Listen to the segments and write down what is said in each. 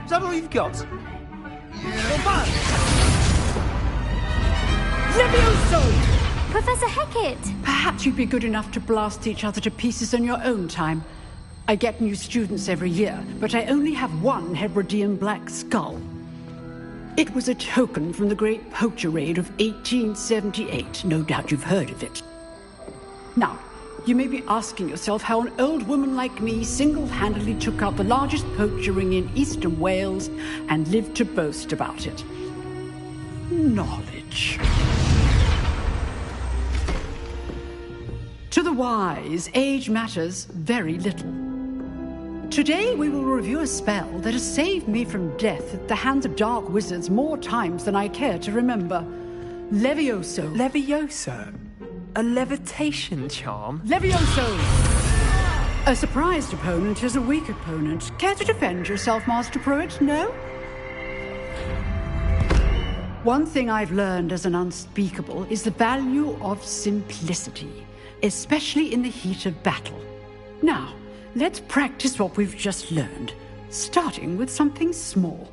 Is that all you've got? Yeah. Levioso! Professor Hecat! Perhaps you'd be good enough to blast each other to pieces in your own time. I get new students every year, but I only have one Hebridean black skull. It was a token from the Great Poacher Raid of 1878. No doubt you've heard of it. Now, you may be asking yourself how an old woman like me single-handedly took out the largest poacher ring in eastern Wales and lived to boast about it. Knowledge. To the wise, age matters very little. Today we will review a spell that has saved me from death at the hands of dark wizards more times than I care to remember. Levioso. Levioso? A levitation charm? Levioso! A surprised opponent is a weak opponent. Care to defend yourself, Master Pruitt? No? One thing I've learned as an unspeakable is the value of simplicity, especially in the heat of battle. Now, let's practice what we've just learned, starting with something small.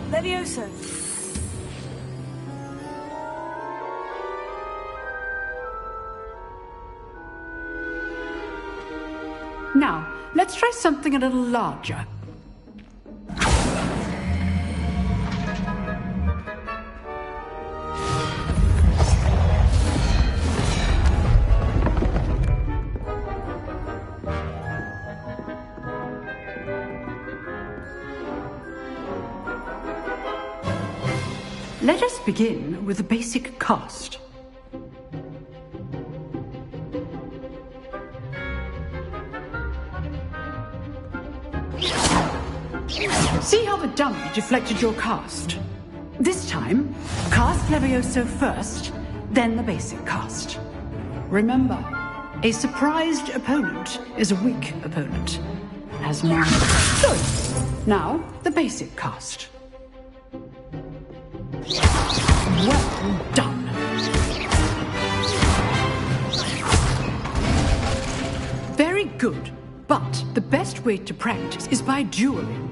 Levioso. Now, let's try something a little larger. Let us begin with the basic cast. See how the dummy deflected your cast? This time, cast Levioso first, then the basic cast. Remember, a surprised opponent is a weak opponent. As mine. Good. Now, the basic cast. Well done. Very good. But the best way to practice is by dueling.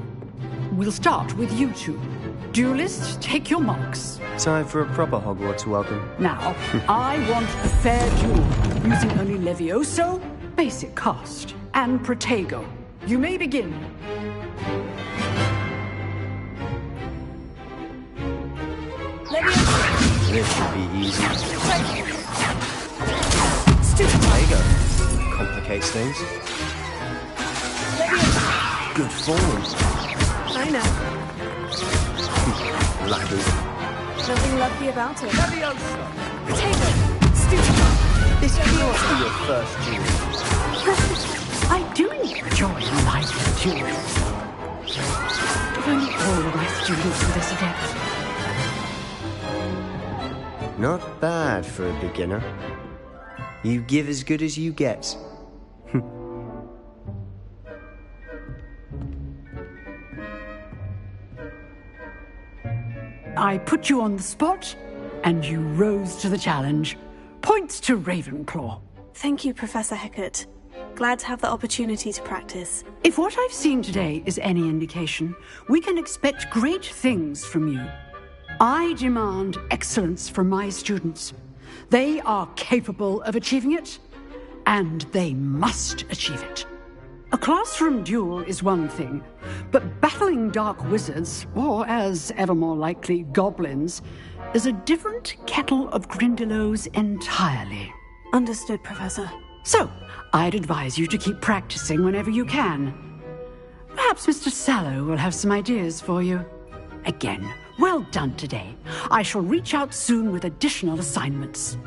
We'll start with you two. Duelists, take your marks. Time for a proper Hogwarts welcome. Now, I want a fair duel, using only Levioso, basic cast, and Protego. You may begin. This should be easy. Stupid. Protego. Complicates things. Good form. I know. Lucky. Nothing lucky about it. Levioso! Potato. Stupid. This cannot be your first duel. I do enjoy lively duels. If only all of my students were this adept. Not bad for a beginner. You give as good as you get. I put you on the spot, and you rose to the challenge. Points to Ravenclaw. Thank you, Professor Hecat. Glad to have the opportunity to practice. If what I've seen today is any indication, we can expect great things from you. I demand excellence from my students. They are capable of achieving it, and they must achieve it. A classroom duel is one thing, but battling dark wizards, or as ever more likely, goblins, is a different kettle of Grindylows entirely. Understood, Professor. So, I'd advise you to keep practicing whenever you can. Perhaps Mr. Sallow will have some ideas for you. Again, well done today. I shall reach out soon with additional assignments.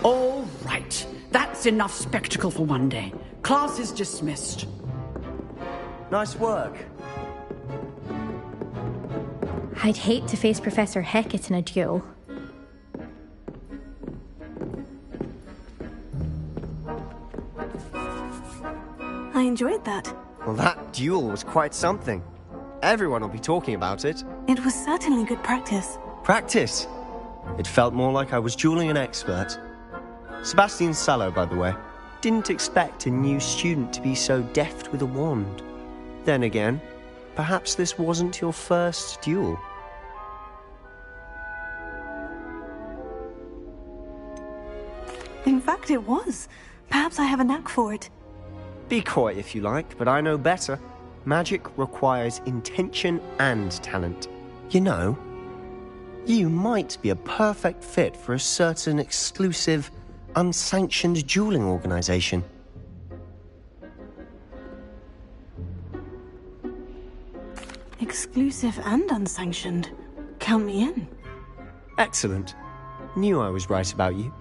All right. That's enough spectacle for one day. Class is dismissed. Nice work. I'd hate to face Professor Hecat in a duel. I enjoyed that. Well, that duel was quite something. Everyone will be talking about it. It was certainly good practice. Practice? It felt more like I was dueling an expert. Sebastian Sallow, by the way, didn't expect a new student to be so deft with a wand. Then again, perhaps this wasn't your first duel. In fact, it was. Perhaps I have a knack for it. Be coy if you like, but I know better. Magic requires intention and talent. You know, you might be a perfect fit for a certain exclusive, unsanctioned dueling organization. Exclusive and unsanctioned. Count me in. Excellent. Knew I was right about you.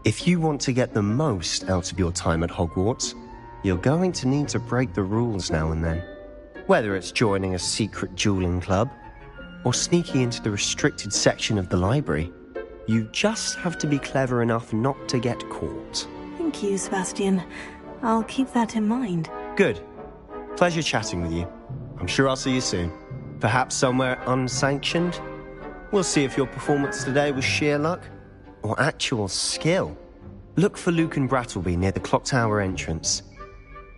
If you want to get the most out of your time at Hogwarts, you're going to need to break the rules now and then. Whether it's joining a secret dueling club, or sneaking into the restricted section of the library, you just have to be clever enough not to get caught. Thank you, Sebastian. I'll keep that in mind. Good. Pleasure chatting with you. I'm sure I'll see you soon. Perhaps somewhere unsanctioned? We'll see if your performance today was sheer luck or actual skill. Look for Luke and Brattleby near the clock tower entrance,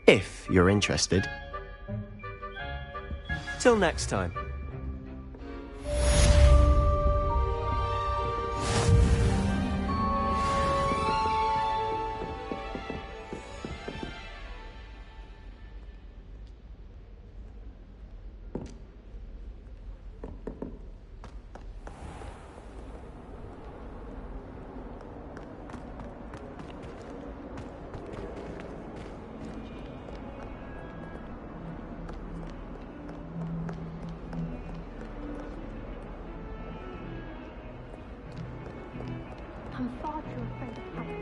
if you're interested. Till next time. I'm far too afraid of heights.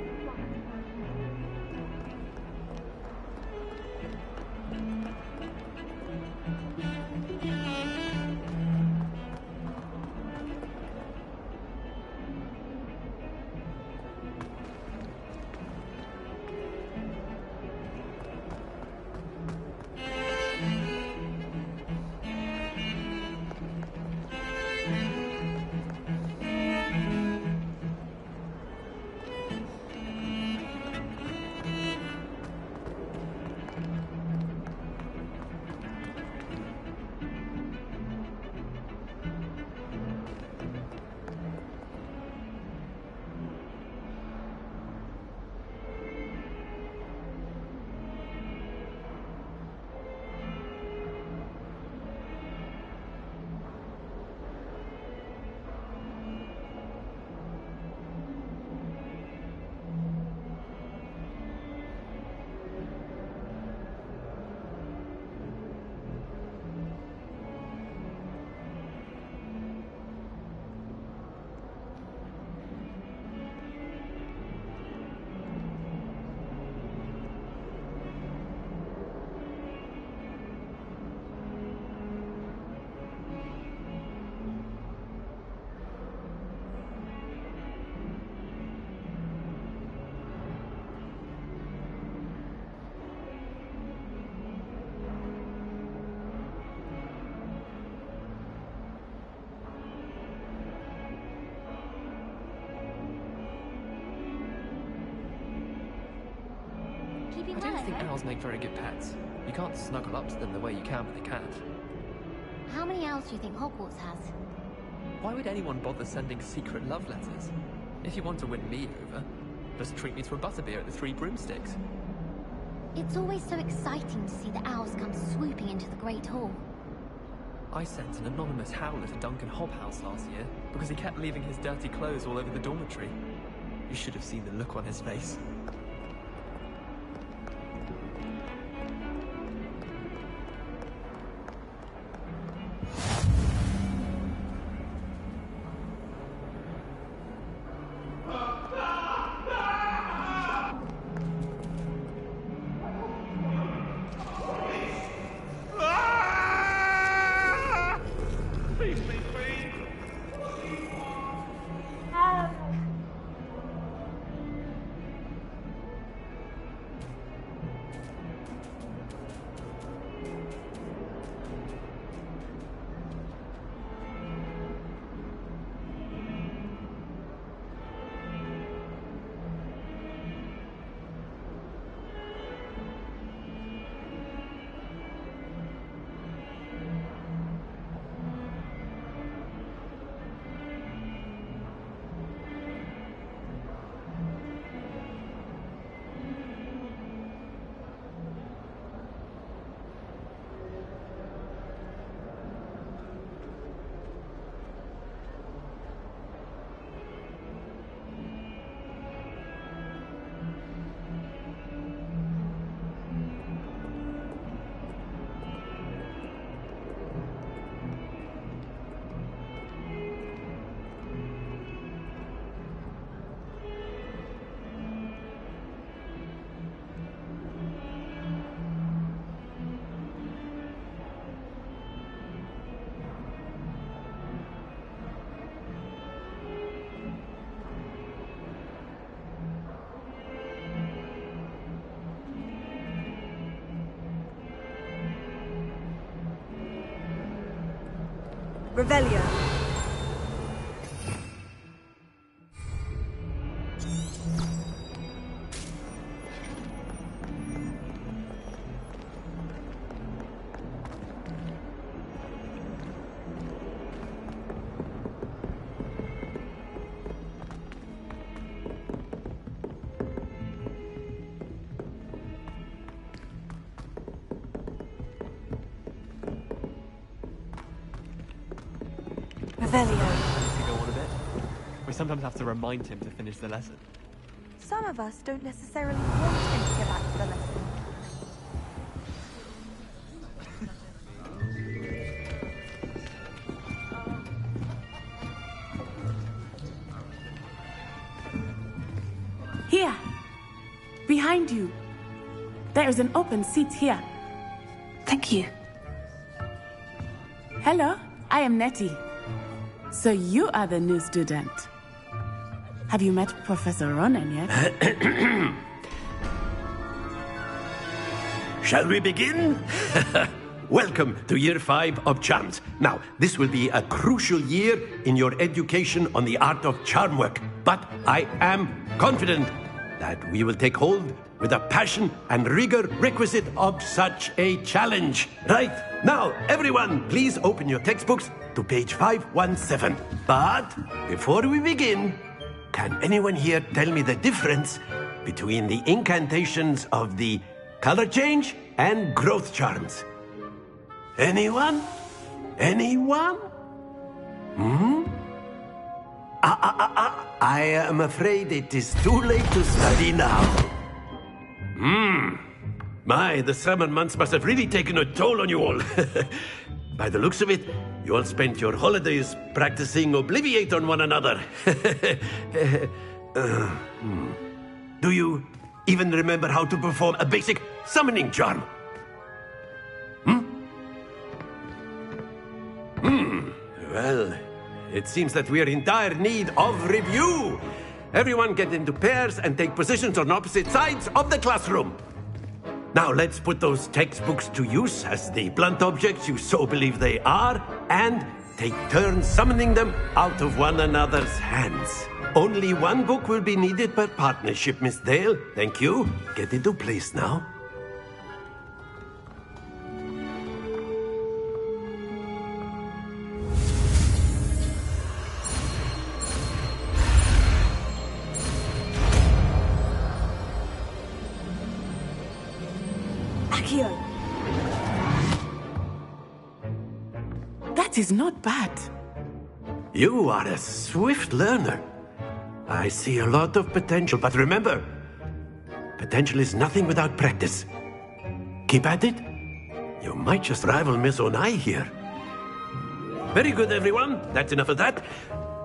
I don't think owls make very good pets. You can't snuggle up to them the way you can with a cat. How many owls do you think Hogwarts has? Why would anyone bother sending secret love letters? If you want to win me over, just treat me to a butterbeer at the Three Broomsticks. It's always so exciting to see the owls come swooping into the Great Hall. I sent an anonymous howler to Duncan Hobhouse last year because he kept leaving his dirty clothes all over the dormitory. You should have seen the look on his face. Revelio. Revelio. To go on a bit. We sometimes have to remind him to finish the lesson. Some of us don't necessarily want him to get back to the lesson. Here. Behind you. There is an open seat here. Thank you. Hello, I am Nettie. So you are the new student. Have you met Professor Ronan yet? Shall we begin? Welcome to Year 5 of Charms. Now, this will be a crucial year in your education on the art of charm work. But I am confident that we will take hold with the passion and rigor requisite of such a challenge. Right, now, everyone, please open your textbooks to page 517. But before we begin, can anyone here tell me the difference between the incantations of the color change and growth charms? Anyone? Anyone? I am afraid it is too late to study now. My, the summer months must have really taken a toll on you all. By the looks of it, you all spent your holidays practicing Obliviate on one another. Do you even remember how to perform a basic summoning charm? Well, it seems that we are in dire need of review. Everyone get into pairs and take positions on opposite sides of the classroom. Now let's put those textbooks to use as the blunt objects you so believe they are, and take turns summoning them out of one another's hands. Only one book will be needed per partnership, Miss Dale. Thank you. Get into place now. That is not bad. You are a swift learner. I see a lot of potential, but remember, potential is nothing without practice. Keep at it. You might just rival Miss Onai here. Very good, everyone. That's enough of that.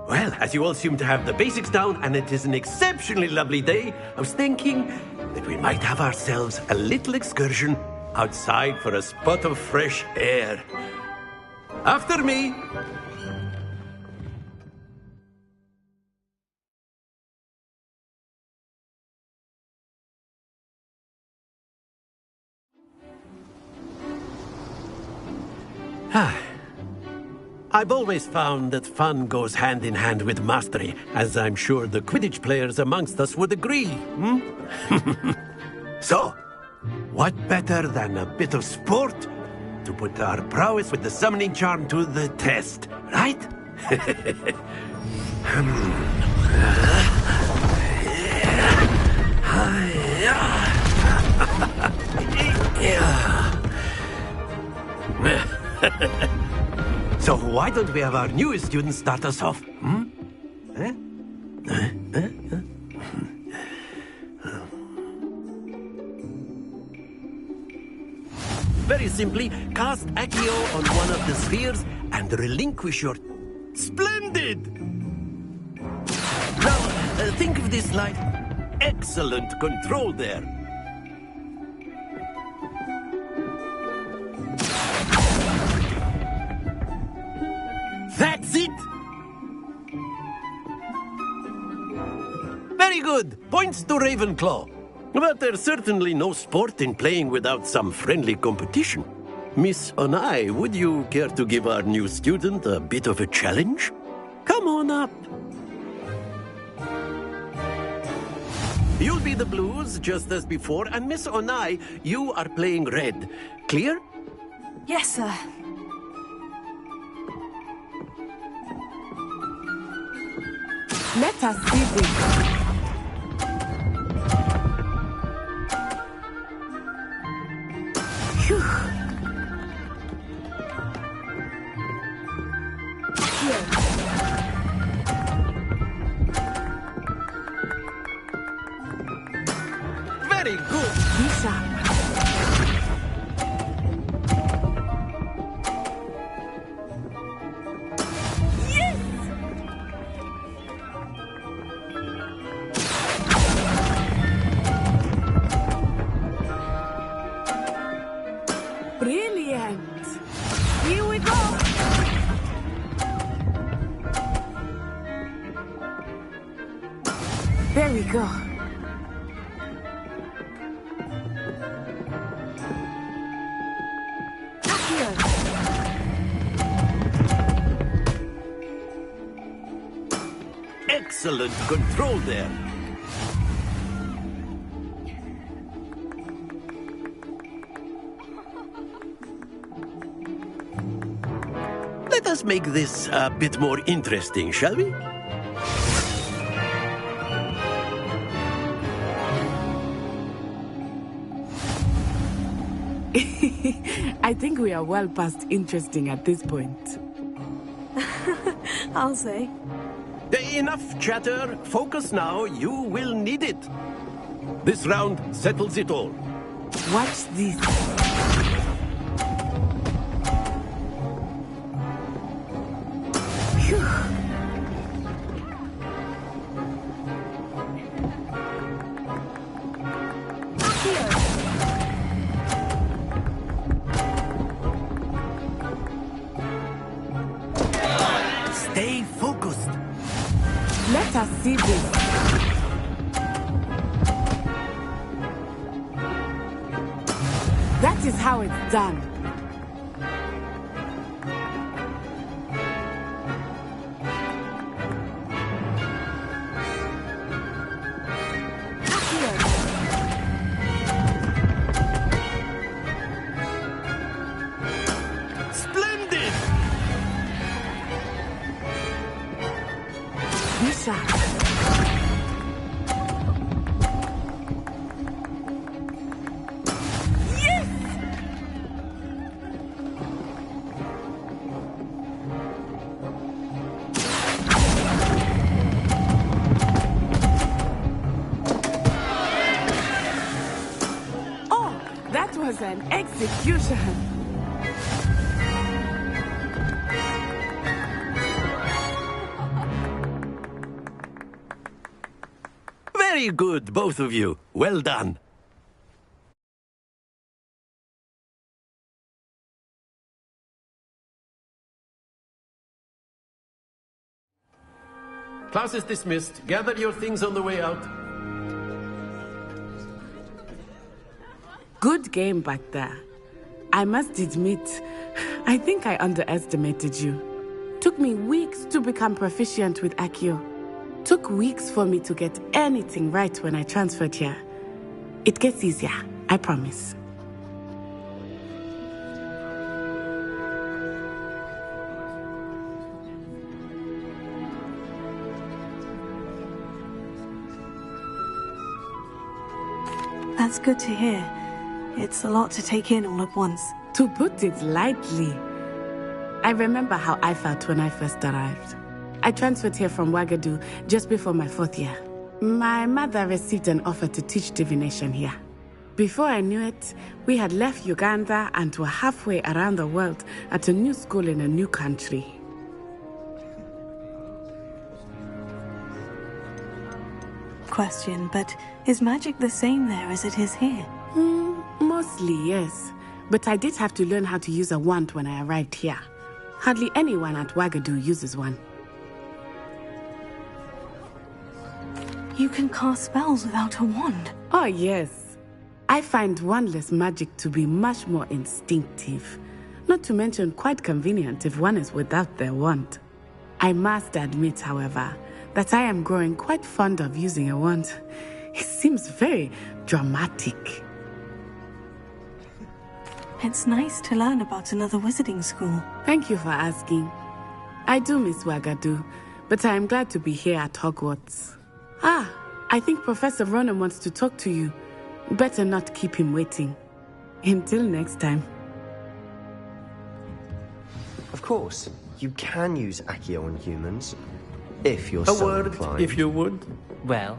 Well, as you all seem to have the basics down, and it is an exceptionally lovely day, I was thinking that we might have ourselves a little excursion outside for a spot of fresh air. After me. I've always found that fun goes hand in hand with mastery, as I'm sure the Quidditch players amongst us would agree. So, what better than a bit of sport to put our prowess with the summoning charm to the test, right? So why don't we have our newest student start us off? Very simply, cast Accio on one of the spheres and relinquish your... Splendid! Now, think of this like excellent control there. That's it! Very good. Points to Ravenclaw. But there's certainly no sport in playing without some friendly competition. Miss Onai, would you care to give our new student a bit of a challenge? Come on up. You'll be the blues just as before, and Miss Onai, you are playing red. Clear? Yes, sir. Let us see this. Phew. Very good. Be sharp. Brilliant! Here we go! There we go. Excellent control there. Let us make this a bit more interesting, shall we? I think we are well past interesting at this point. I'll say. Enough chatter. Focus now. You will need it. This round settles it all. Watch this. Phew. Stay focused. Let us see this. That is how it's done. Splendid! Be sharp. That was an execution. Very good, both of you. Well done. Class is dismissed. Gather your things on the way out. Good game back there. I must admit, I think I underestimated you. Took me weeks to become proficient with Accio. Took weeks for me to get anything right when I transferred here. It gets easier, I promise. That's good to hear. It's a lot to take in all at once. To put it lightly, I remember how I felt when I first arrived. I transferred here from Ouagadougou just before my 4th year. My mother received an offer to teach divination here. Before I knew it, we had left Uganda and were halfway around the world at a new school in a new country. Question, but is magic the same there as it is here? Mostly, yes. But I did have to learn how to use a wand when I arrived here. Hardly anyone at Ouagadougou uses one. You can cast spells without a wand? Oh, yes. I find wandless magic to be much more instinctive. Not to mention quite convenient if one is without their wand. I must admit, however, that I am growing quite fond of using a wand. It seems very dramatic. It's nice to learn about another wizarding school. Thank you for asking. I do miss Wagadu, but I am glad to be here at Hogwarts. I think Professor Ronan wants to talk to you. Better not keep him waiting. Until next time. Of course, you can use Accio on humans, if you're A so word, inclined. if you would. Well,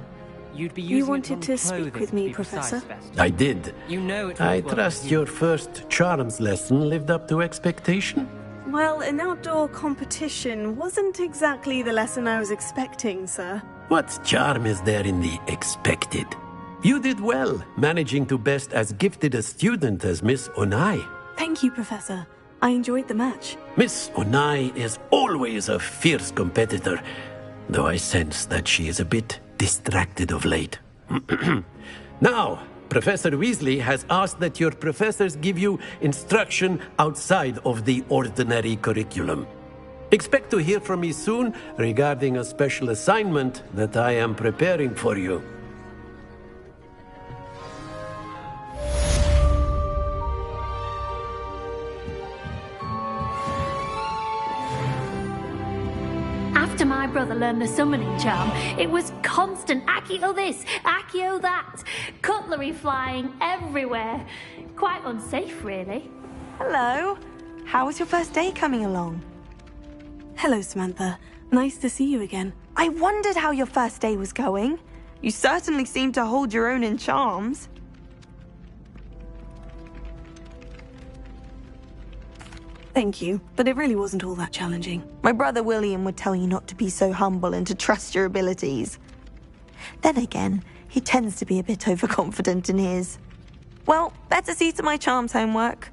you'd be using You it wanted on to clothing speak with to me, be precise, Professor? Sebastian. I did. You know it I won't work trust with you. your first charms lesson lived up to expectation. Well, an outdoor competition wasn't exactly the lesson I was expecting, sir. What charm is there in the expected? You did well, managing to best as gifted a student as Miss Onai. Thank you, Professor. I enjoyed the match. Miss Onai is always a fierce competitor, though I sense that she is a bit distracted of late. Now, Professor Weasley has asked that your professors give you instruction outside of the ordinary curriculum. Expect to hear from me soon regarding a special assignment that I am preparing for you. After my brother learned the summoning charm, it was constant Accio this, Accio that. Cutlery flying everywhere. Quite unsafe, really. Hello. How was your first day coming along? Hello, Samantha. Nice to see you again. I wondered how your first day was going. You certainly seem to hold your own in charms. Thank you, but it really wasn't all that challenging. My brother William would tell you not to be so humble and to trust your abilities. Then again, he tends to be a bit overconfident in his. Well, better see to my charms homework.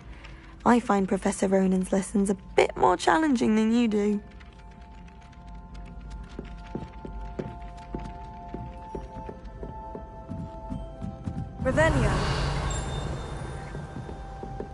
I find Professor Ronan's lessons a bit more challenging than you do. Revelio.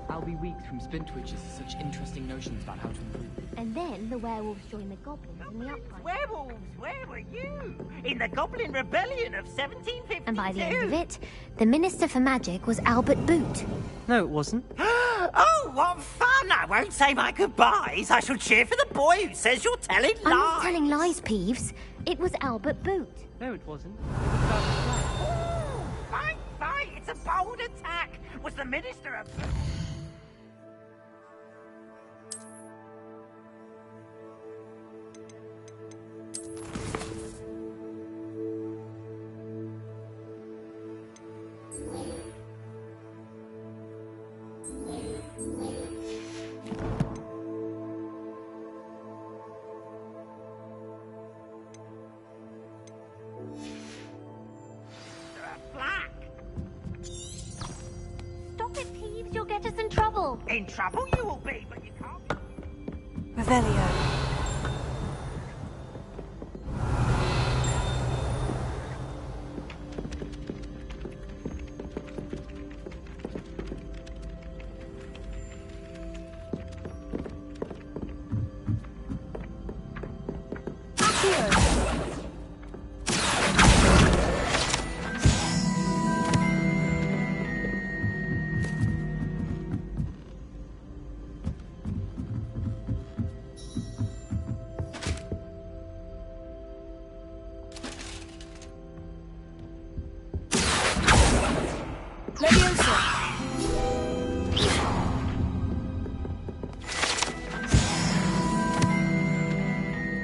I'll be weak from Splintwitches to such interesting notions about how to improve. And then the werewolves joined the goblins in the uprising. Werewolves, where were you? In the Goblin Rebellion of 1752. And by the end of it, the Minister for Magic was Albert Boot. No, it wasn't. Oh, what fun! I won't say my goodbyes. I shall cheer for the boy who says you're telling lies. I'm not telling lies, Peeves. It was Albert Boot. No, it wasn't. It was about the flag. Ooh, fight, fight! It's a bold attack. Was the Minister of... Stop it, Peeves. You'll get us in trouble. In trouble you will be, but you can't... Revelio.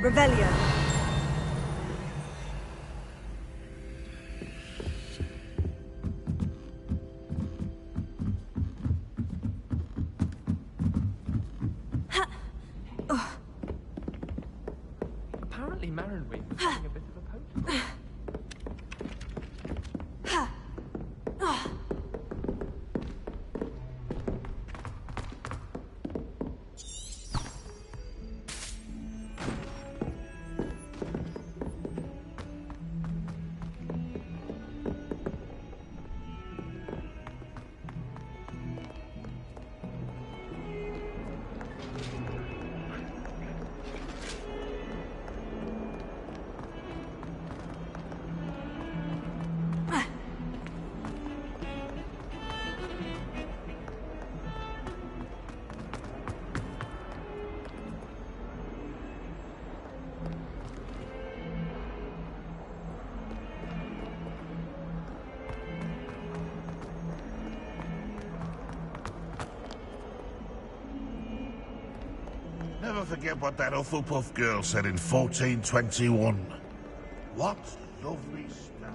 Revelio. Apparently Marinweed was having a bit of a poke. never forget what that Hufflepuff girl said in 1421. What lovely stuff.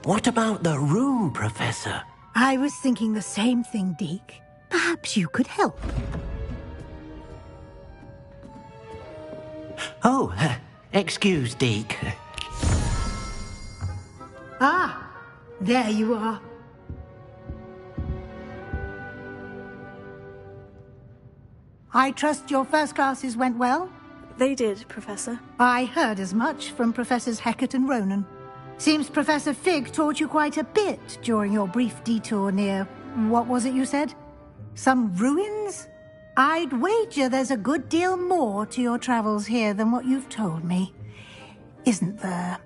What about the room, Professor? I was thinking the same thing, Deke. Perhaps you could help. Oh, excuse, Deke. Ah, there you are. I trust your first classes went well? They did, Professor. I heard as much from Professors Hecat and Ronan. Seems Professor Fig taught you quite a bit during your brief detour near... what was it you said? Some ruins? I'd wager there's a good deal more to your travels here than what you've told me. Isn't there?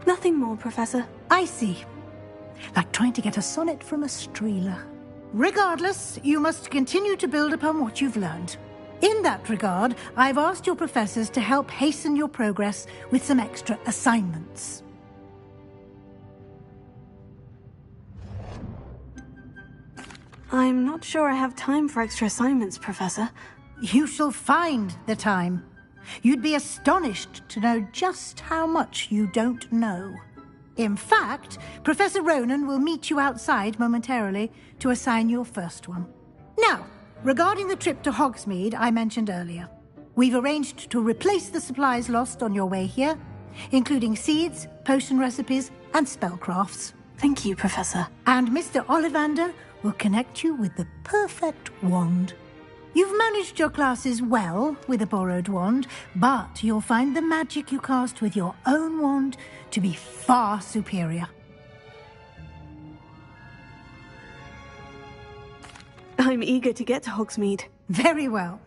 Nothing more, Professor. I see. Like trying to get a sonnet from a streeler. Regardless, you must continue to build upon what you've learned. In that regard, I've asked your professors to help hasten your progress with some extra assignments. I'm not sure I have time for extra assignments, Professor. You shall find the time. You'd be astonished to know just how much you don't know. In fact, Professor Ronan will meet you outside momentarily to assign your first one. Now, regarding the trip to Hogsmeade I mentioned earlier, we've arranged to replace the supplies lost on your way here, including seeds, potion recipes, and spellcrafts. Thank you, Professor. And Mr. Ollivander will connect you with the perfect wand. You've managed your classes well with a borrowed wand, but you'll find the magic you cast with your own wand to be far superior. I'm eager to get to Hogsmeade. Very well.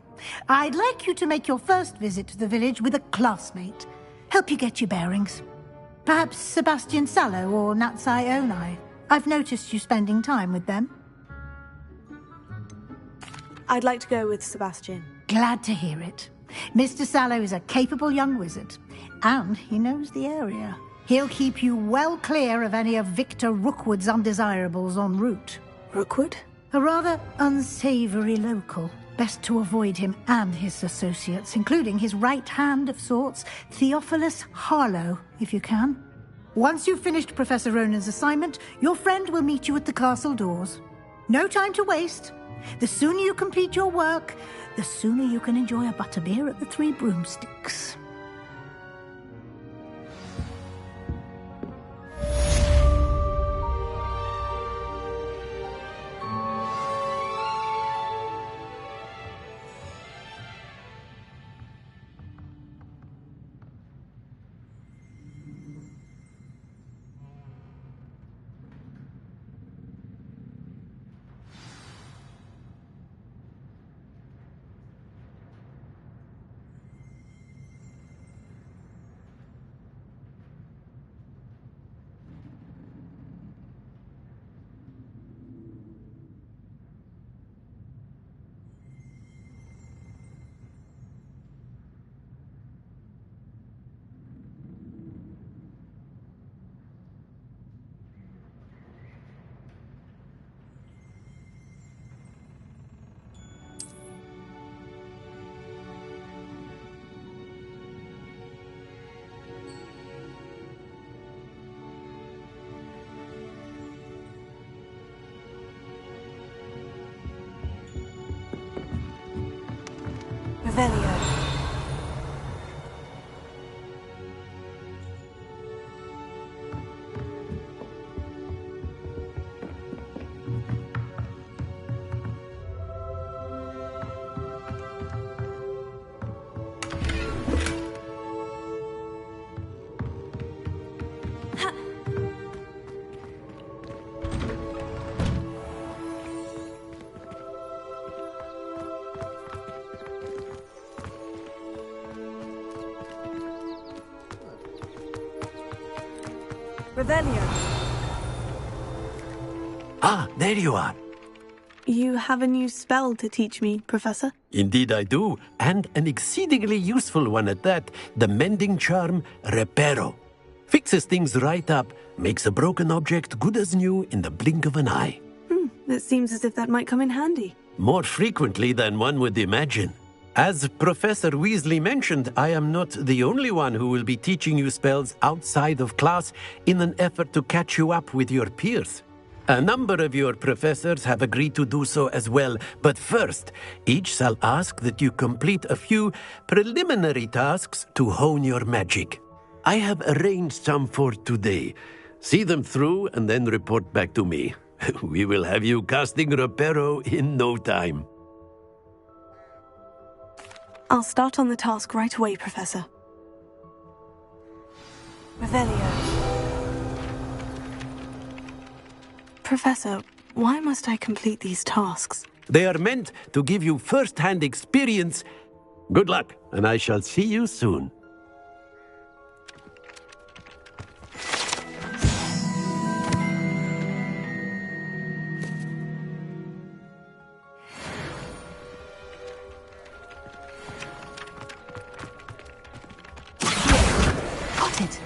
I'd like you to make your first visit to the village with a classmate. Help you get your bearings. Perhaps Sebastian Sallow or Natsai Onai. I've noticed you spending time with them. I'd like to go with Sebastian. Glad to hear it. Mr. Sallow is a capable young wizard, and he knows the area. He'll keep you well clear of any of Victor Rookwood's undesirables en route. Rookwood? A rather unsavoury local. Best to avoid him and his associates, including his right hand of sorts, Theophilus Harlow, if you can. Once you've finished Professor Ronan's assignment, your friend will meet you at the castle doors. No time to waste. The sooner you complete your work, the sooner you can enjoy a butterbeer at the Three Broomsticks. Revelio. Revelio. Ah, there you are. You have a new spell to teach me, Professor? Indeed I do, and an exceedingly useful one at that. The mending charm, Reparo. Fixes things right up, makes a broken object good as new in the blink of an eye. It seems as if that might come in handy. More frequently than one would imagine. As Professor Weasley mentioned, I am not the only one who will be teaching you spells outside of class in an effort to catch you up with your peers. A number of your professors have agreed to do so as well, but first, each shall ask that you complete a few preliminary tasks to hone your magic. I have arranged some for today. See them through and then report back to me. We will have you casting Reparo in no time. I'll start on the task right away, Professor. Revelio. Professor, why must I complete these tasks? They are meant to give you first-hand experience. Good luck, and I shall see you soon. Got it.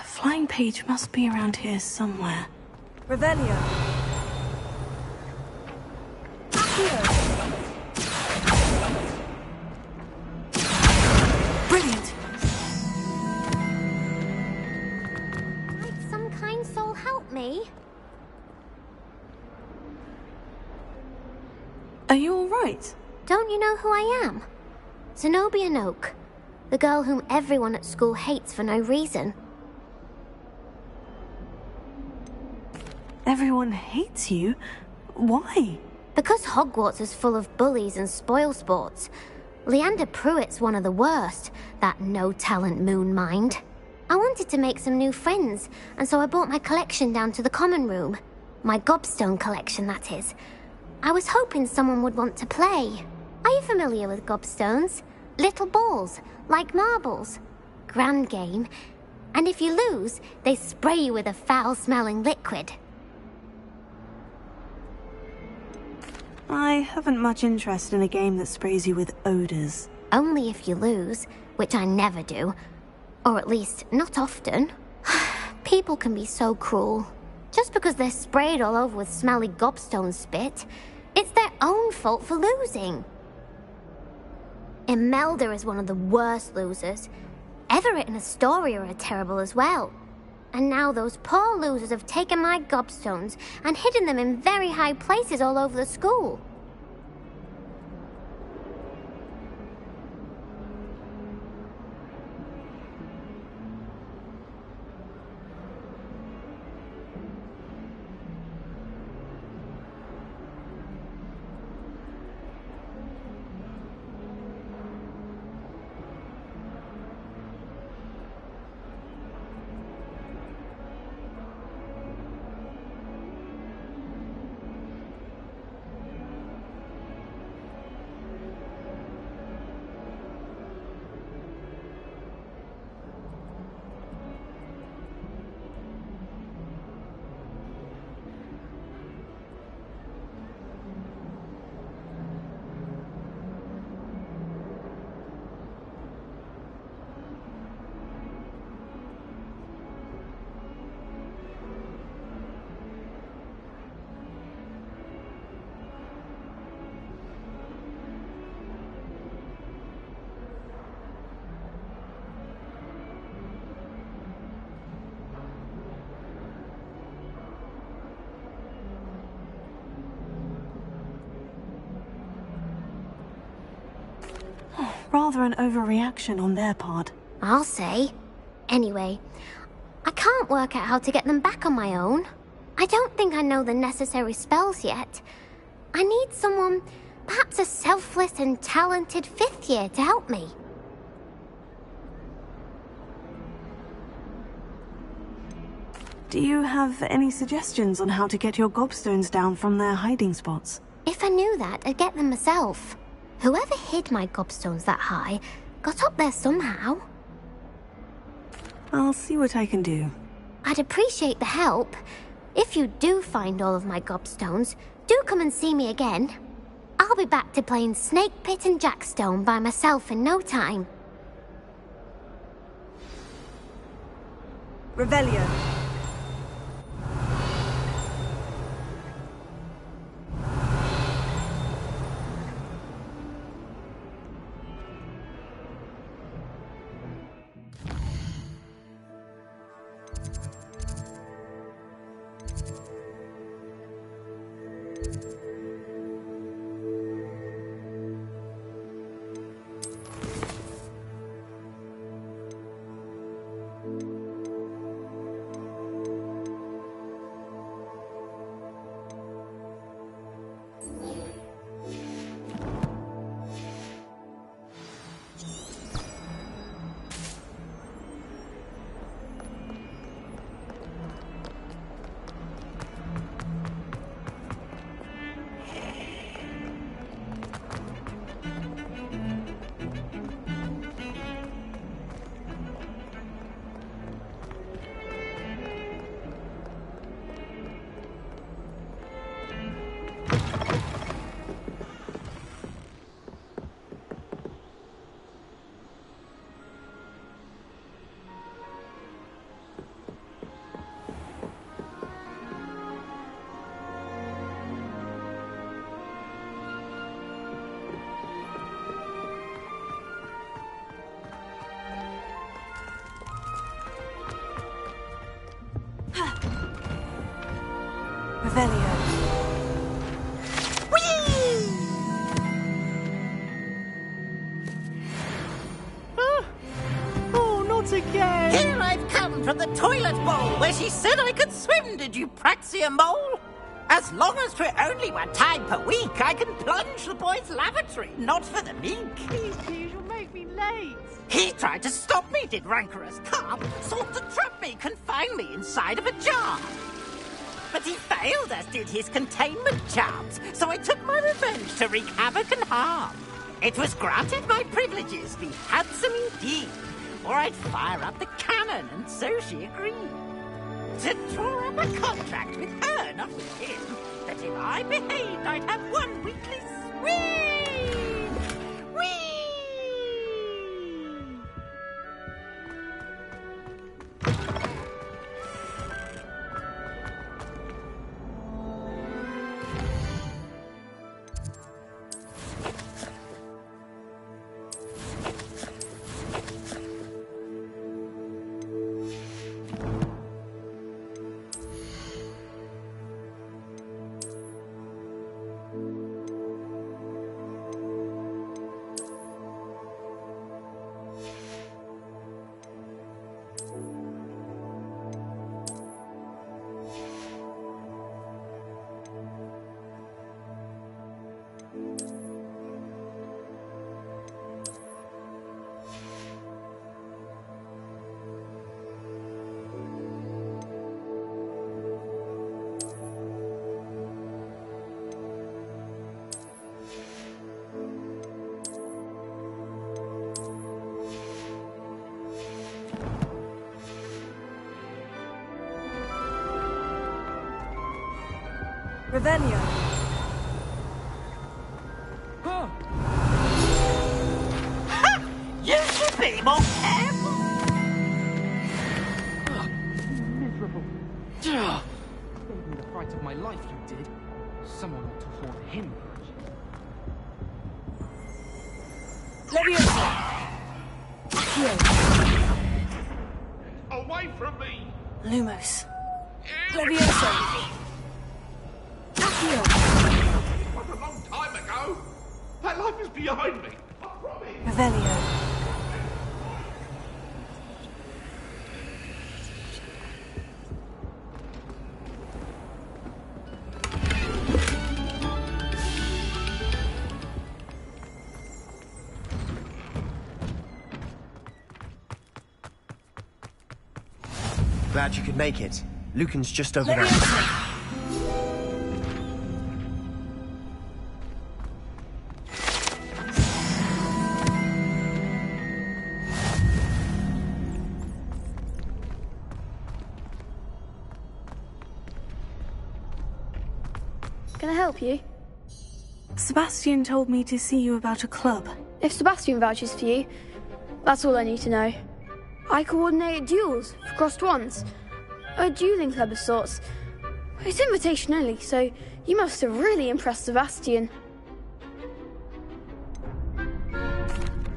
Flying page must be around here somewhere. Revelio. Brilliant. Might some kind soul help me? Are you all right? Don't you know who I am? Zenobia Noak, the girl whom everyone at school hates for no reason. Everyone hates you? Why? Because Hogwarts is full of bullies and spoilsports. Leander Pruitt's one of the worst, that no-talent moon mind. I wanted to make some new friends, and so I brought my collection down to the common room. My gobstone collection, that is. I was hoping someone would want to play. Are you familiar with gobstones? Little balls, like marbles. Grand game. And if you lose, they spray you with a foul-smelling liquid. I haven't much interest in a game that sprays you with odors. Only if you lose, which I never do. Or at least, not often. People can be so cruel. Just because they're sprayed all over with smelly gobstone spit, it's their own fault for losing. Imelda is one of the worst losers. Everett and Astoria are terrible as well. And now those poor losers have taken my gobstones and hidden them in very high places all over the school. Rather an overreaction on their part. I'll say. Anyway, I can't work out how to get them back on my own. I don't think I know the necessary spells yet. I need someone, perhaps a selfless and talented fifth year to help me. Do you have any suggestions on how to get your gobstones down from their hiding spots? If I knew that, I'd get them myself. Whoever hid my gobstones that high got up there somehow. I'll see what I can do. I'd appreciate the help. If you do find all of my gobstones, do come and see me again. I'll be back to playing Snake Pit and Jackstone by myself in no time. Revelio. Revelio. Oh, not again! Here I've come from the toilet bowl where she said I could swim, did you praxia mole? As long as 'twere only one time per week, I can plunge the boy's lavatory, not for the meek. Please, you'll make me late. He tried to stop me, did rancorous carp, sought to trap me, confine me inside of a jar. But he failed, as did his containment charms, so I took my revenge to wreak havoc and harm. It was granted my privileges, be handsome indeed, or I'd fire up the cannon, and so she agreed. To draw up a contract with her, not with him, that if I behaved, I'd have one weekly swing! Whee! Revelio. Huh. Ha! You should be more careful! Miserable. Gave me the fright of my life, you did. Someone ought to hold him. Away from me! Lumos. Levioso. It was a long time ago. That life is behind me. I promise. Revelio. Glad you could make it. Lucan's just over there. Can I help you? Sebastian told me to see you about a club. If Sebastian vouches for you, that's all I need to know. I coordinate duels for crossed wands. A dueling club of sorts. It's invitation only, so you must have really impressed Sebastian.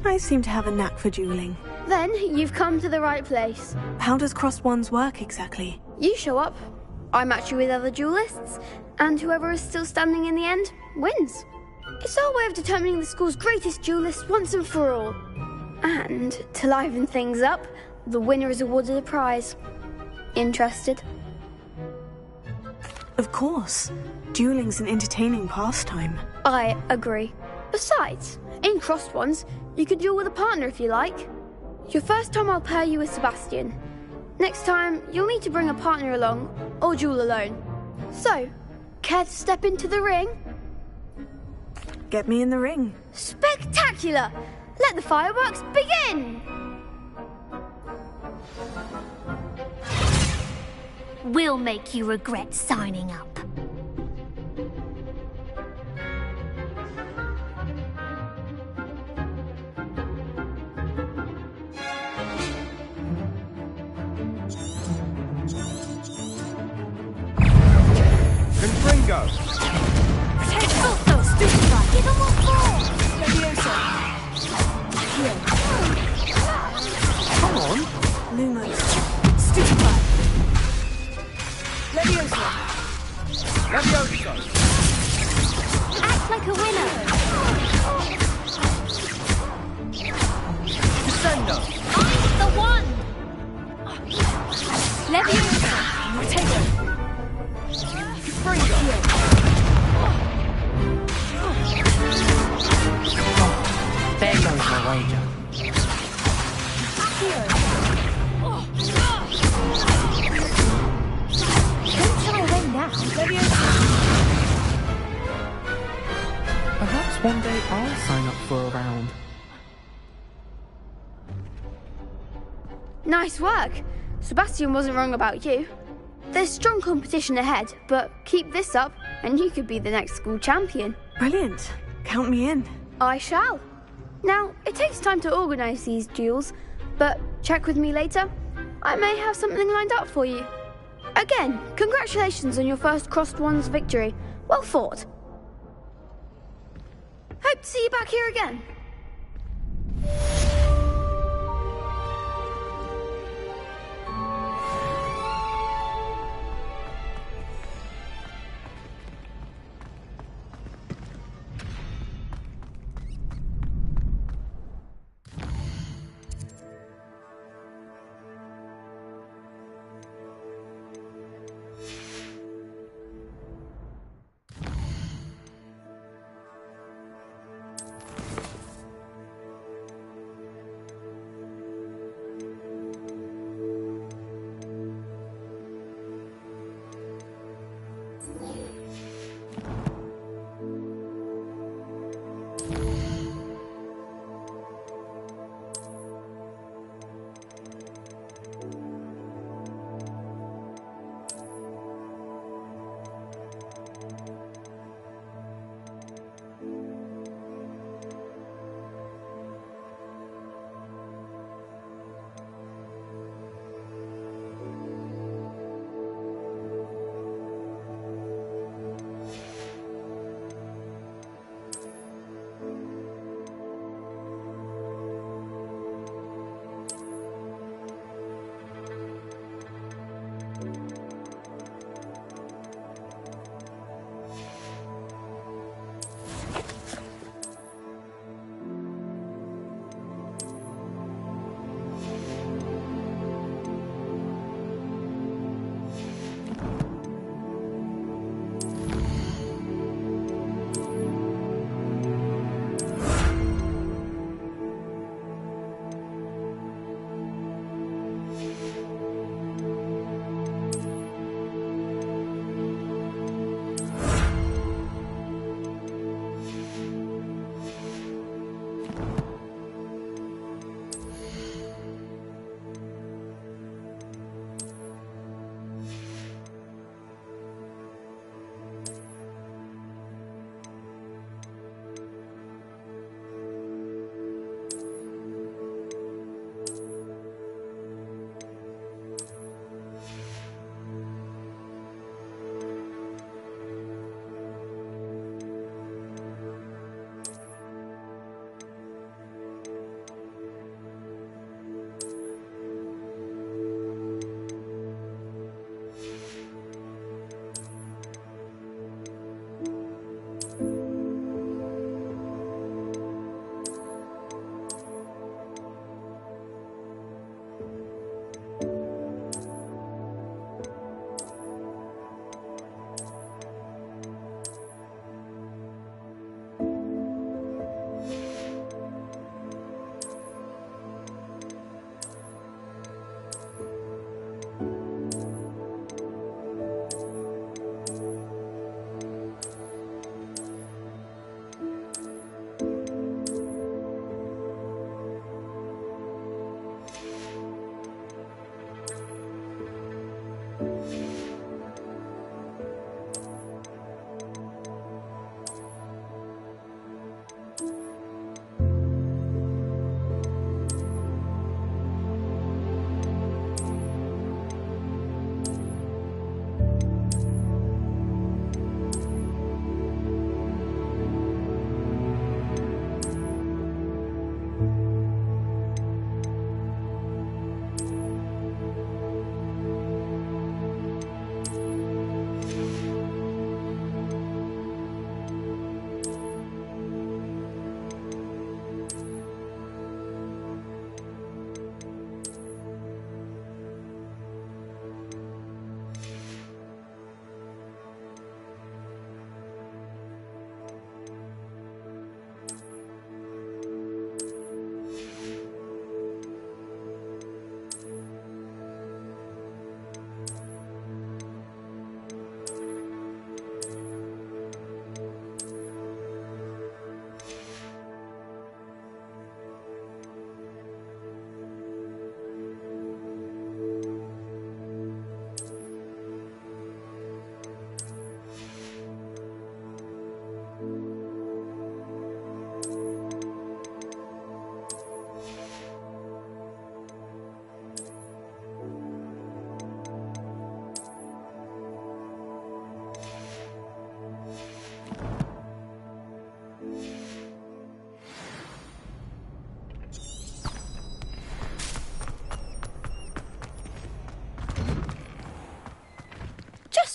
I seem to have a knack for dueling. Then you've come to the right place. How does crossed wands work exactly? You show up, I match you with other duelists, and whoever is still standing in the end wins. It's our way of determining the school's greatest duelist once and for all. And to liven things up, the winner is awarded a prize. Interested? Of course. Dueling's an entertaining pastime. I agree. Besides, in crossed ones, you could duel with a partner if you like. Your first time I'll pair you with Sebastian. Next time, you'll need to bring a partner along, or duel alone. So, care to step into the ring? Get me in the ring. Spectacular! Let the fireworks begin! We'll make you regret signing up. Confringo! Also, stupid! Give them what for! Come on. Lumos. Stupefy. Leviosa. Leviosa! Act like a winner! Descendo! I'm the one! Leviosa! Potato. There goes my wager. Don't try away now. Perhaps one day I'll sign up for a round. Nice work. Sebastian wasn't wrong about you. There's strong competition ahead, but keep this up and you could be the next school champion. Brilliant. Count me in. I shall. Now, it takes time to organise these duels, but check with me later. I may have something lined up for you. Again, congratulations on your first crossed wands victory. Well fought. Hope to see you back here again.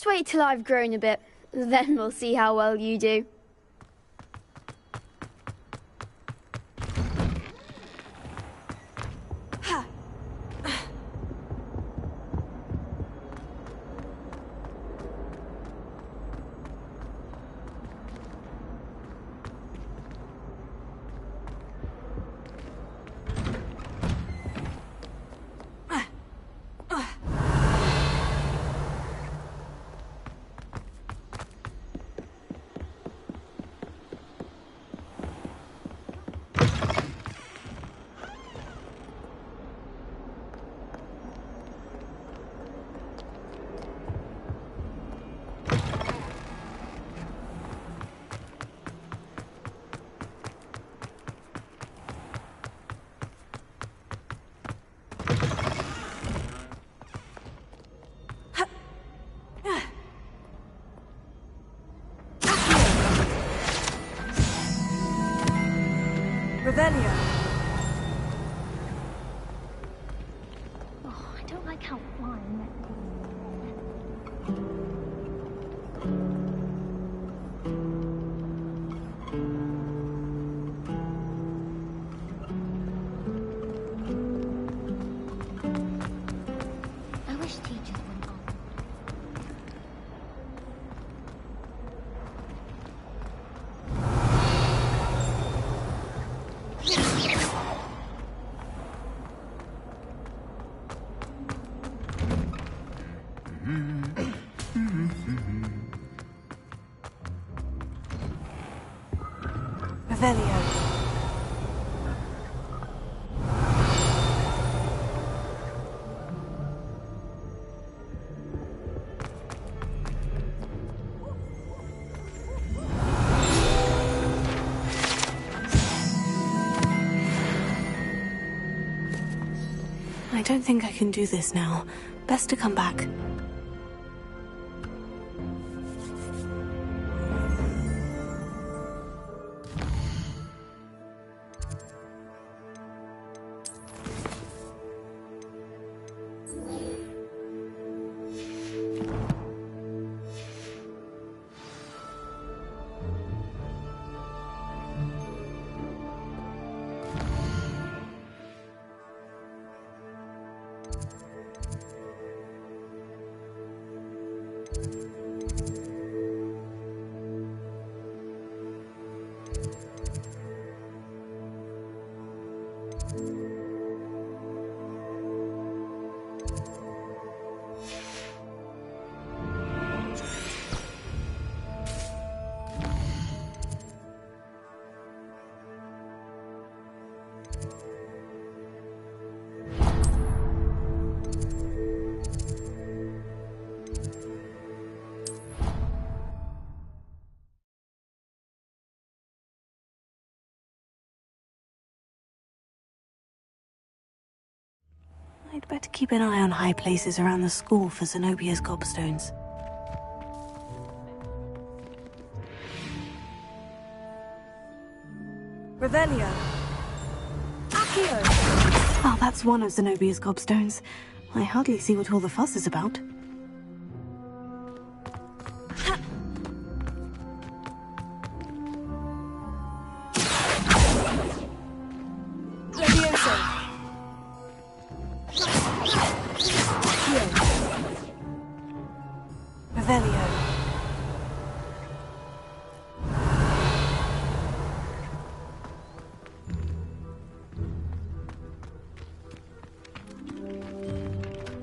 just wait till I've grown a bit. Then we'll see how well you do. Revelio. Oh, I don't like how flying that I wish teachers wouldn't all. Revelio. I don't think I can do this now. Best to come back. I'd better keep an eye on high places around the school for Zenobia's gobstones. Revelio. Accio! Oh, that's one of Zenobia's gobstones. I hardly see what all the fuss is about.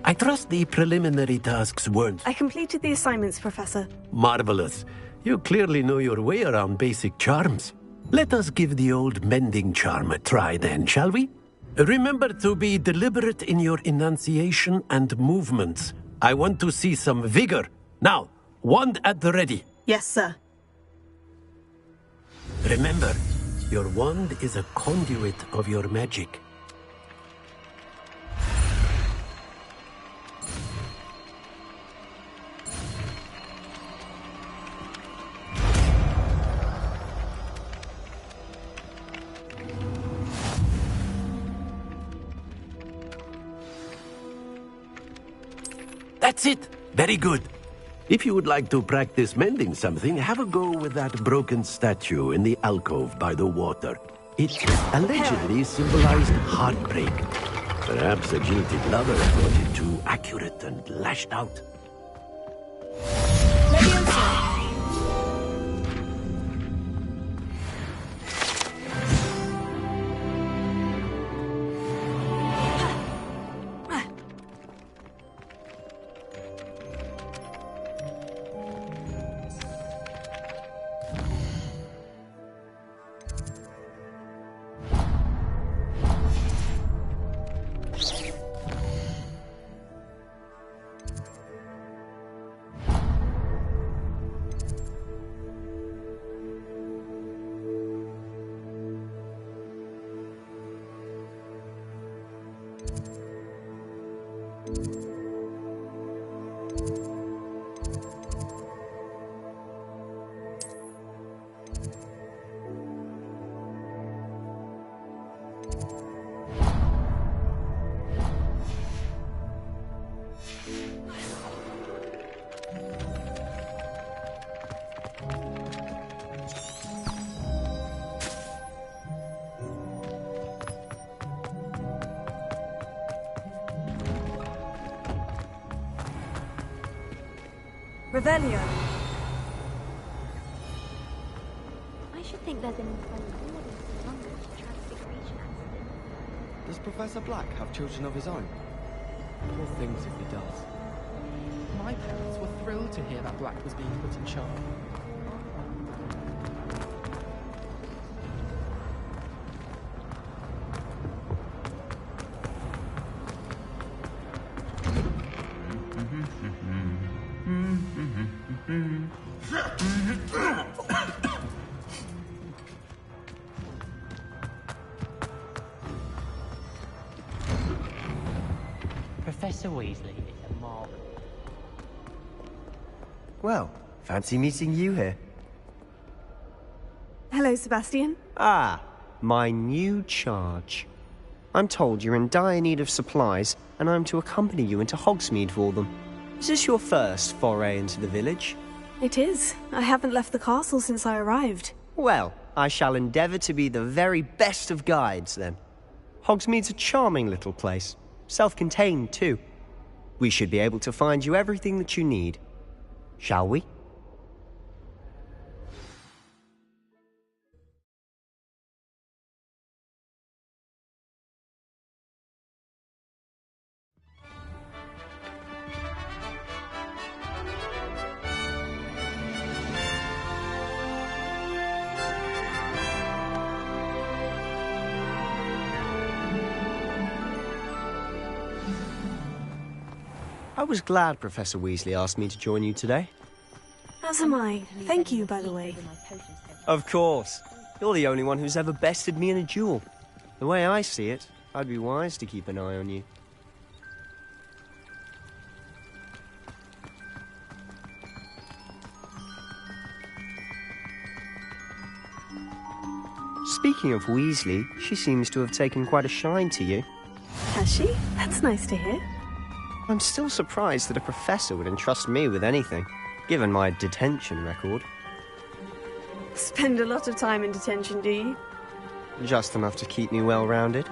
I trust the preliminary tasks weren't... I completed the assignments, Professor. Marvelous. You clearly know your way around basic charms. Let us give the old mending charm a try then, shall we? Remember to be deliberate in your enunciation and movements. I want to see some vigor. Now, wand at the ready. Yes, sir. Remember, your wand is a conduit of your magic. That's it. Very good. If you would like to practice mending something, have a go with that broken statue in the alcove by the water. It allegedly symbolized heartbreak. Perhaps a jilted lover thought it too accurate and lashed out. Revelio. I should think there's an infernal warden in London to transfiguration accident. Does Professor Black have children of his own? Poor things if he does. My parents were thrilled to hear that Black was being put in charge. Professor Weasley is a marvel. Well, fancy meeting you here. Hello, Sebastian. Ah, my new charge. I'm told you're in dire need of supplies, and I'm to accompany you into Hogsmeade for them. Is this your first foray into the village? It is. I haven't left the castle since I arrived. Well, I shall endeavour to be the very best of guides, then. Hogsmeade's a charming little place. Self-contained, too. We should be able to find you everything that you need. Shall we? I was glad Professor Weasley asked me to join you today. As am I. Thank you, by the way. Of course. You're the only one who's ever bested me in a duel. The way I see it, I'd be wise to keep an eye on you. Speaking of Weasley, she seems to have taken quite a shine to you. Has she? That's nice to hear. I'm still surprised that a professor would entrust me with anything, given my detention record. Spend a lot of time in detention, do you? Just enough to keep me well-rounded.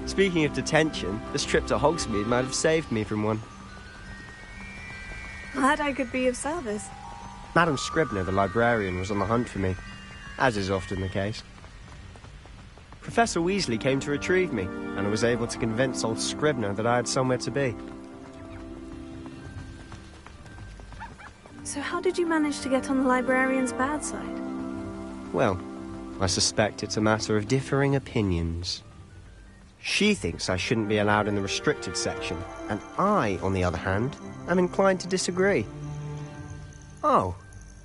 Speaking of detention, this trip to Hogsmeade might have saved me from one. Glad I could be of service. Madam Scribner, the librarian, was on the hunt for me, as is often the case. Professor Weasley came to retrieve me, and I was able to convince old Scribner that I had somewhere to be. So how did you manage to get on the librarian's bad side? Well, I suspect it's a matter of differing opinions. She thinks I shouldn't be allowed in the restricted section, and I, on the other hand, am inclined to disagree. Oh,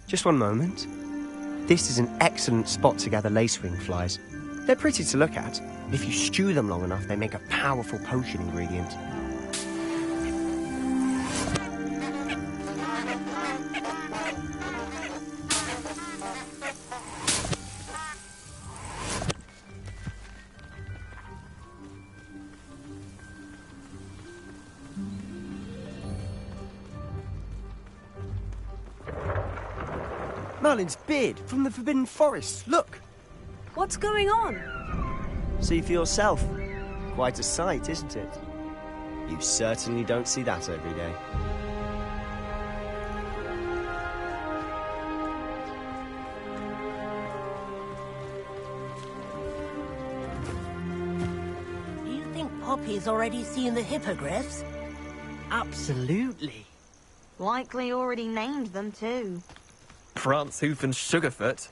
just one moment. This is an excellent spot to gather lacewing flies. They're pretty to look at. If you stew them long enough, they make a powerful potion ingredient. Merlin's beard from the Forbidden Forest. Look! What's going on? See for yourself. Quite a sight, isn't it? You certainly don't see that every day. Do you think Poppy's already seen the hippogriffs? Absolutely. Likely already named them too. Prance, Hoof and Sugarfoot.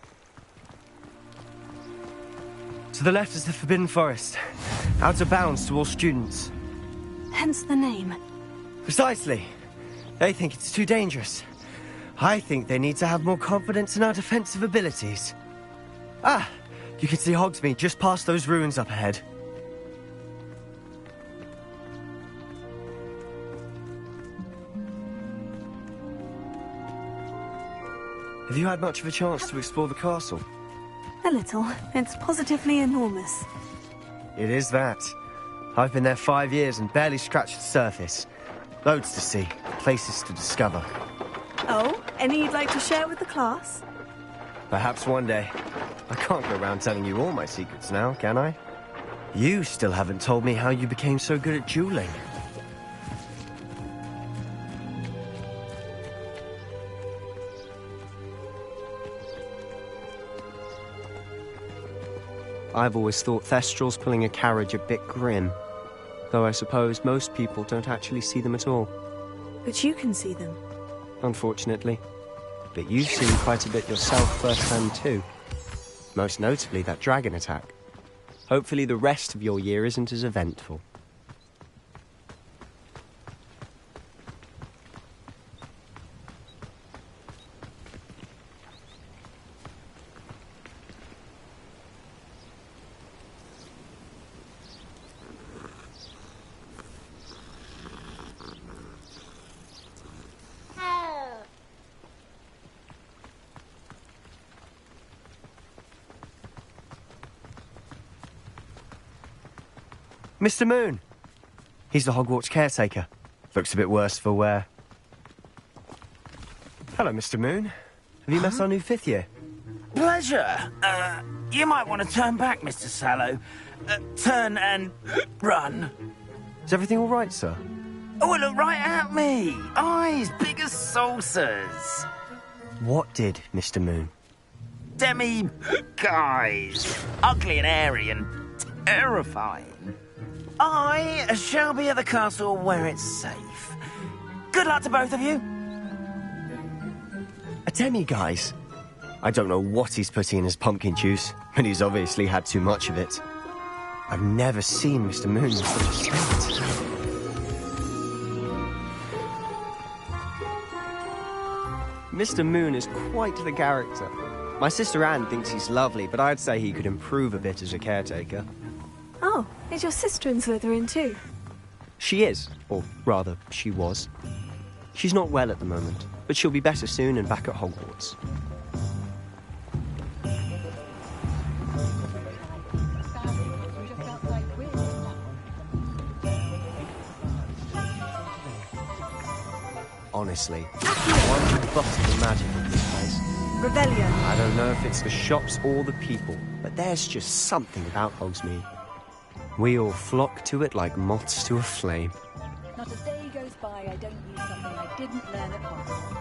To the left is the Forbidden Forest. Out of bounds to all students. Hence the name. Precisely. They think it's too dangerous. I think they need to have more confidence in our defensive abilities. Ah! You can see Hogsmeade just past those ruins up ahead. Have you had much of a chance to explore the castle? A little. It's positively enormous. It is that. I've been there 5 years and barely scratched the surface. Loads to see, places to discover. Oh, any you'd like to share with the class? Perhaps one day. I can't go around telling you all my secrets now, can I? You still haven't told me how you became so good at dueling. I've always thought Thestrals pulling a carriage a bit grim. Though I suppose most people don't actually see them at all. But you can see them. Unfortunately. But you've seen quite a bit yourself firsthand too. Most notably that dragon attack. Hopefully the rest of your year isn't as eventful. Mr. Moon! He's the Hogwarts caretaker. Looks a bit worse for wear. Hello, Mr. Moon. Have you met our new 5th year? Pleasure. You might want to turn back, Mr. Sallow. Turn and run. Is everything all right, sir? Oh, look right at me. Eyes big as saucers. What did, Mr. Moon? Guys. Ugly and airy and terrifying. I shall be at the castle where it's safe. Good luck to both of you. A demi-guise? I don't know what he's putting in his pumpkin juice, but he's obviously had too much of it. I've never seen Mr. Moon in such a state. Mr. Moon is quite the character. My sister Anne thinks he's lovely, but I'd say he could improve a bit as a caretaker. Oh, is your sister in Slytherin too? She is, or rather, she was. She's not well at the moment, but she'll be better soon and back at Hogwarts. Honestly, one could but imagine of this place. Rebellion. I don't know if it's the shops or the people, but there's just something about Hogsmeade. We all flock to it like moths to a flame. Not a day goes by I don't use something I didn't learn at Hogwarts.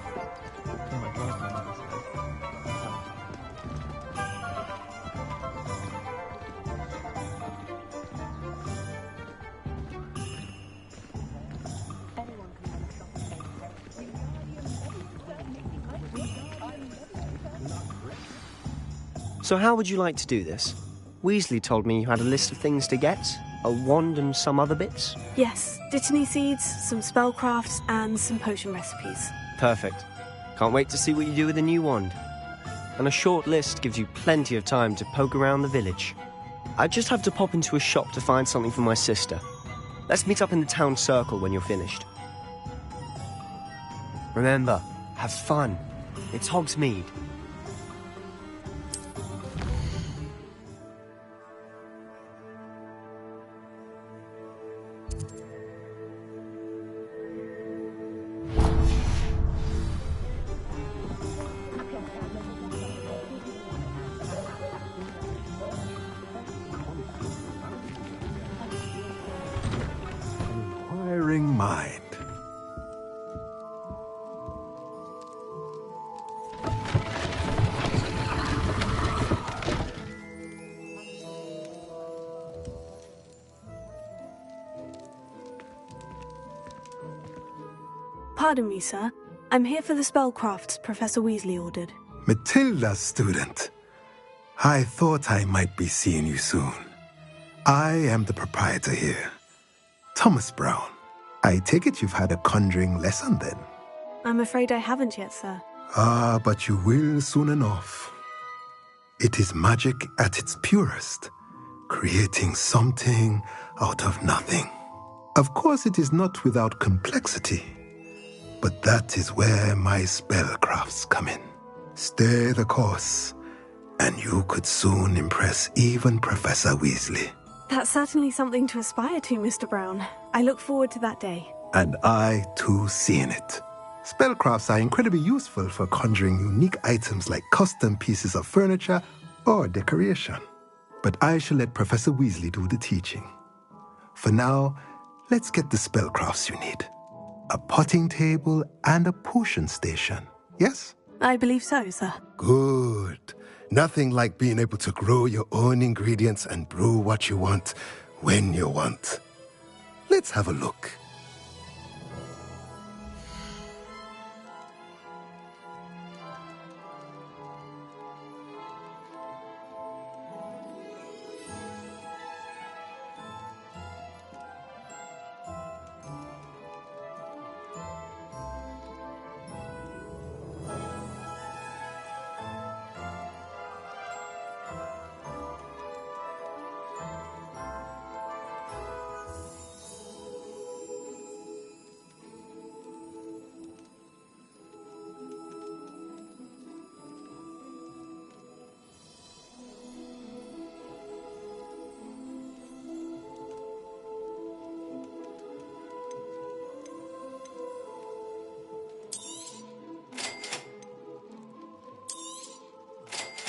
So how would you like to do this? Weasley told me you had a list of things to get, a wand and some other bits. Yes, Dittany seeds, some spellcrafts, and some potion recipes. Perfect. Can't wait to see what you do with the new wand. And a short list gives you plenty of time to poke around the village. I just have to pop into a shop to find something for my sister. Let's meet up in the town circle when you're finished. Remember, have fun. It's Hogsmeade. Pardon me, sir. I'm here for the spellcrafts Professor Weasley ordered. Matilda's student. I thought I might be seeing you soon. I am the proprietor here, Thomas Brown. I take it you've had a conjuring lesson then? I'm afraid I haven't yet, sir. Ah, but you will soon enough. It is magic at its purest, creating something out of nothing. Of course, it is not without complexity, but that is where my spellcrafts come in. Stay the course, and you could soon impress even Professor Weasley. That's certainly something to aspire to, Mr. Brown. I look forward to that day. And I, too, seeing it. Spellcrafts are incredibly useful for conjuring unique items like custom pieces of furniture or decoration. But I shall let Professor Weasley do the teaching. For now, let's get the spellcrafts you need. A potting table and a potion station, yes? I believe so, sir. Good. Nothing like being able to grow your own ingredients and brew what you want, when you want. Let's have a look.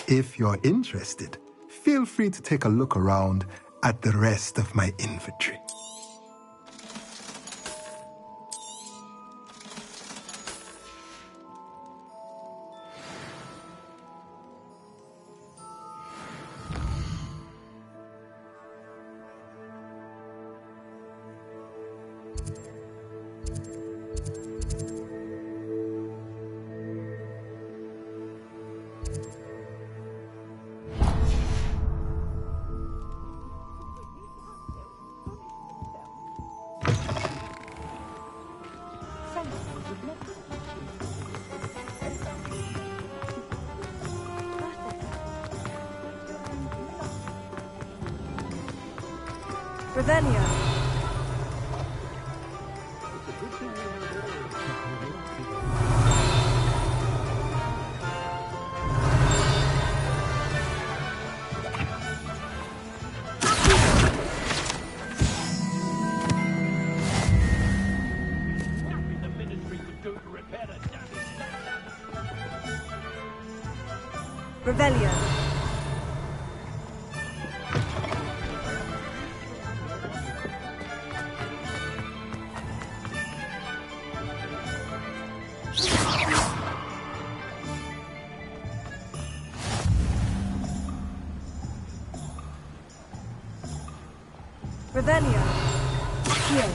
If you're interested, feel free to take a look around at the rest of my inventory. Revelio. Revelio. Revelio. Here.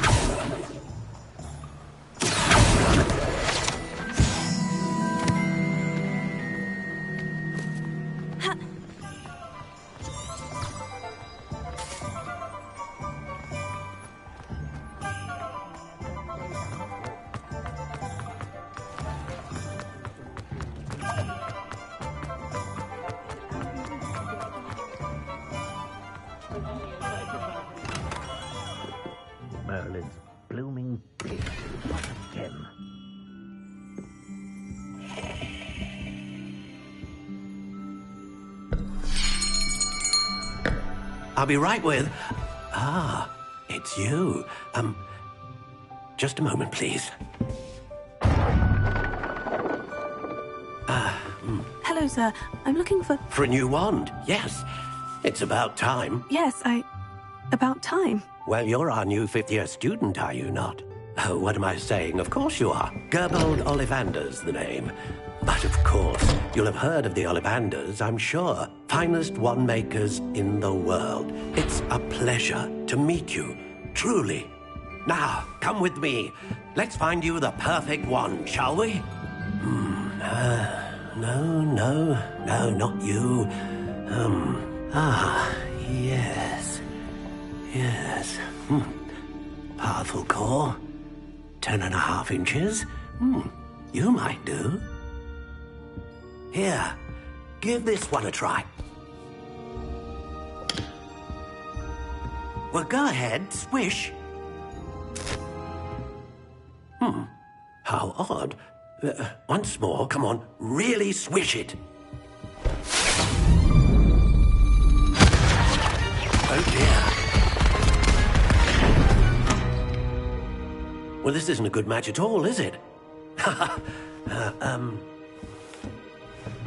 Merlin's blooming big. What a gem. I'll be right with... Ah, it's you. Just a moment, please. Hello, sir. I'm looking for... For a new wand, yes. It's about time. Yes, about time. Well, you're our new fifth-year student, are you not? Oh, what am I saying? Of course you are. Gerbold Ollivander's the name. But of course, you'll have heard of the Ollivanders, I'm sure. Finest wand makers in the world. It's a pleasure to meet you, truly. Now, come with me. Let's find you the perfect one, shall we? No, not you. Yes. Powerful core. 10.5 inches. You might do. Here, give this one a try. Well, go ahead, swish. How odd. Once more, come on, really swish it. Oh dear. Well, this isn't a good match at all, is it?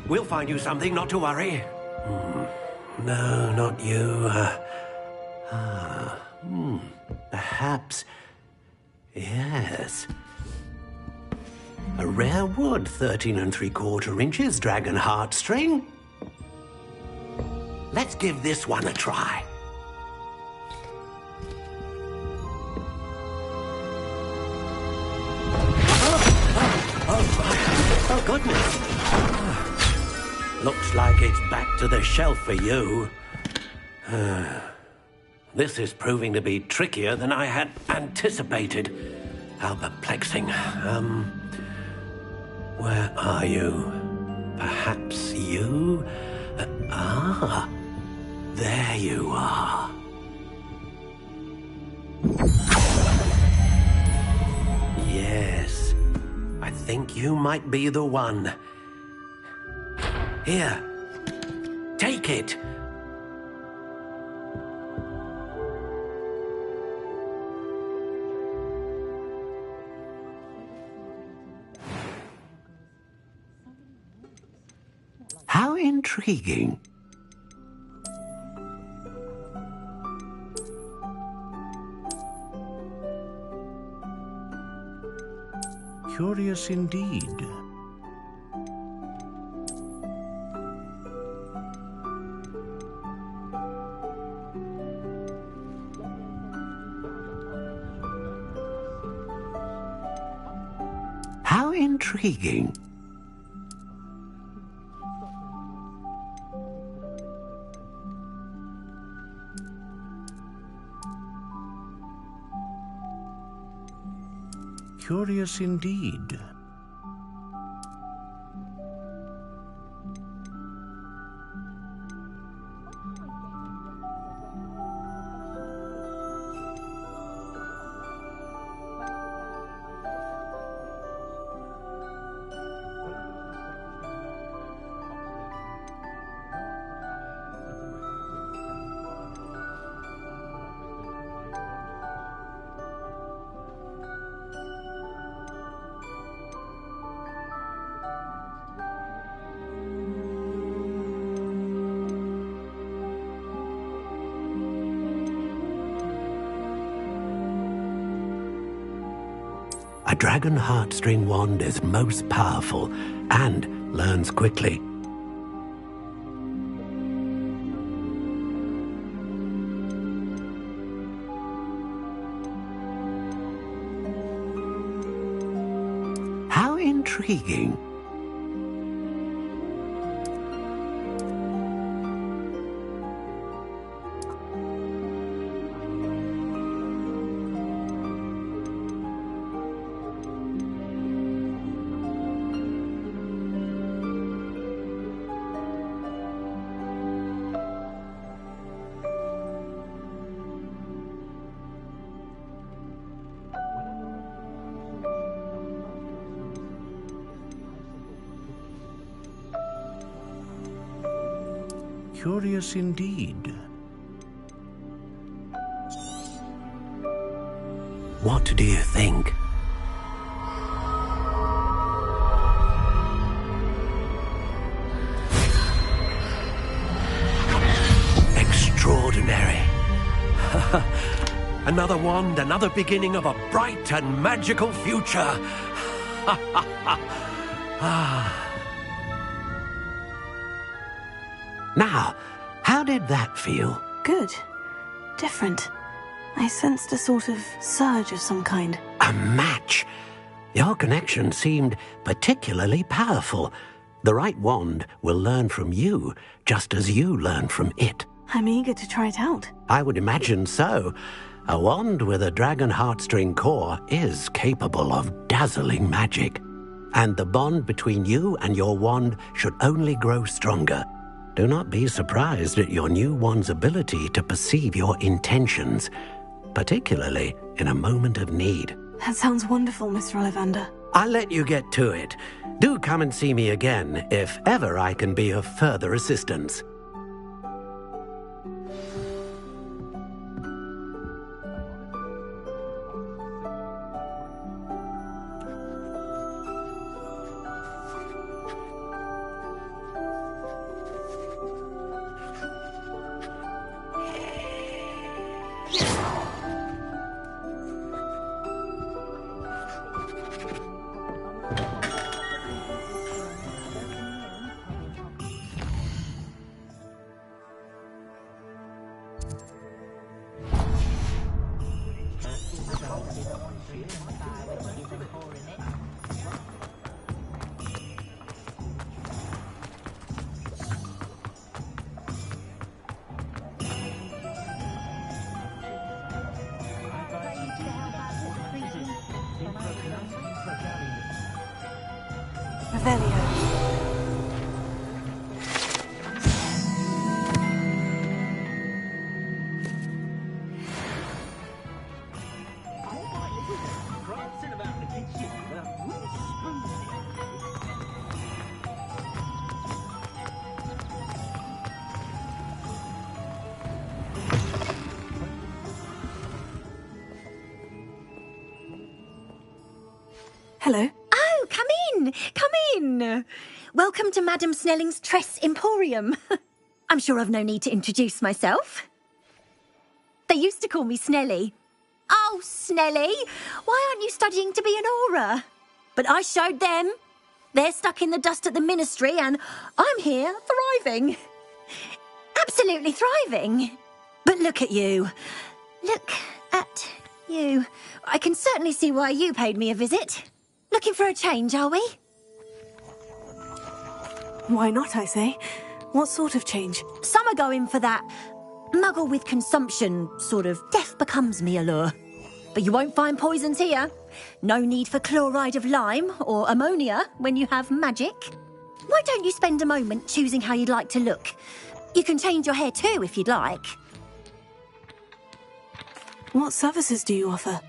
We'll find you something, not to worry. No, not you. Perhaps. Yes. A rare wood, 13 3/4 inches, dragon heartstring. Let's give this one a try. Oh, goodness. Looks like it's back to the shelf for you. This is proving to be trickier than I had anticipated. How perplexing. Where are you? Perhaps you? There you are. Yes, I think you might be the one. Here, take it. How intriguing. Curious indeed. How intriguing. Curious indeed. A dragon heartstring wand is most powerful and learns quickly. How intriguing. Curious indeed. What do you think? Extraordinary. Another wand, another beginning of a bright and magical future. Now, how did that feel? Good. Different. I sensed a sort of surge of some kind. A match? Your connection seemed particularly powerful. The right wand will learn from you, just as you learn from it. I'm eager to try it out. I would imagine so. A wand with a dragon heartstring core is capable of dazzling magic. And the bond between you and your wand should only grow stronger. Do not be surprised at your new wand's ability to perceive your intentions, particularly in a moment of need. That sounds wonderful, Mr. Ollivander. I'll let you get to it. Do come and see me again if ever I can be of further assistance. Hello. Oh, come in! Come in! Welcome to Madame Snelling's Tress Emporium. I'm sure I've no need to introduce myself. They used to call me Snelly. Oh, Snelly, why aren't you studying to be an aura? But I showed them. They're stuck in the dust at the ministry and I'm here thriving. Absolutely thriving. But look at you. Look at you. I can certainly see why you paid me a visit. Looking for a change, are we? Why not, I say? What sort of change? Some are going for that muggle with consumption, sort of death becomes me allure. But you won't find poisons here. No need for chloride of lime or ammonia when you have magic. Why don't you spend a moment choosing how you'd like to look? You can change your hair too if you'd like. What services do you offer?